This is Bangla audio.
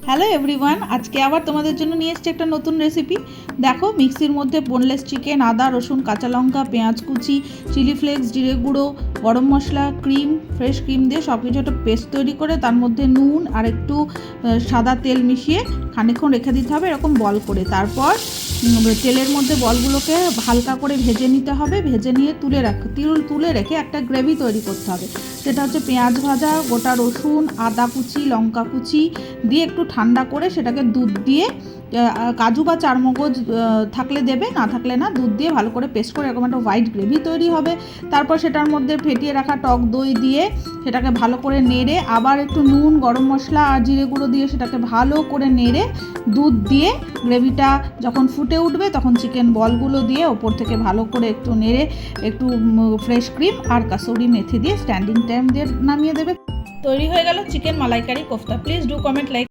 হ্যালো এভরিওয়ান, আজকে আবার তোমাদের জন্য নিয়ে এসেছি একটা নতুন রেসিপি। দেখো, মিক্সির মধ্যে বোনলেস চিকেন, আদা, রসুন, কাঁচা লঙ্কা, পেঁয়াজ কুচি, চিলি ফ্লেক্স, জিরে গুঁড়ো, গরম মশলা, ক্রিম, ফ্রেশ ক্রিম দিয়ে সব কিছু একটা পেস্ট তৈরি করে তার মধ্যে নুন আর একটু সাদা তেল মিশিয়ে খানিকক্ষণ রেখে দিতে হবে এরকম বল করে। তারপর তেলের মধ্যে বলগুলোকে হালকা করে ভেজে নিতে হবে। ভেজে নিয়ে তুলে রেখে একটা গ্রেভি তৈরি করতে হবে। সেটা হচ্ছে পেঁয়াজ ভাজা, গোটা রসুন, আদা কুচি, লঙ্কা কুচি দিয়ে একটু ঠান্ডা করে সেটাকে দুধ দিয়ে, কাজু বা চারমগজ থাকলে দেবে, না থাকলে না, দুধ দিয়ে ভালো করে পেস্ট করে এরকম একটা হোয়াইট গ্রেভি তৈরি হবে। তারপর সেটার মধ্যে ফেটিয়ে রাখা টক দই দিয়ে সেটাকে ভালো করে নেড়ে, আবার একটু নুন, গরম মশলা আর জিরে গুঁড়ো দিয়ে সেটাকে ভালো করে নেড়ে দুধ দিয়ে গ্রেভিটা যখন ফুটে উঠবে তখন চিকেন বলগুলো দিয়ে ওপর থেকে ভালো করে একটু নেড়ে একটু ফ্রেশ ক্রিম আর কাসুরি মেথি দিয়ে স্ট্যান্ডিং টাইম দিয়ে নামিয়ে দেবে। তৈরি হয়ে গেল chicken malaikari kofta. Please do comment, like.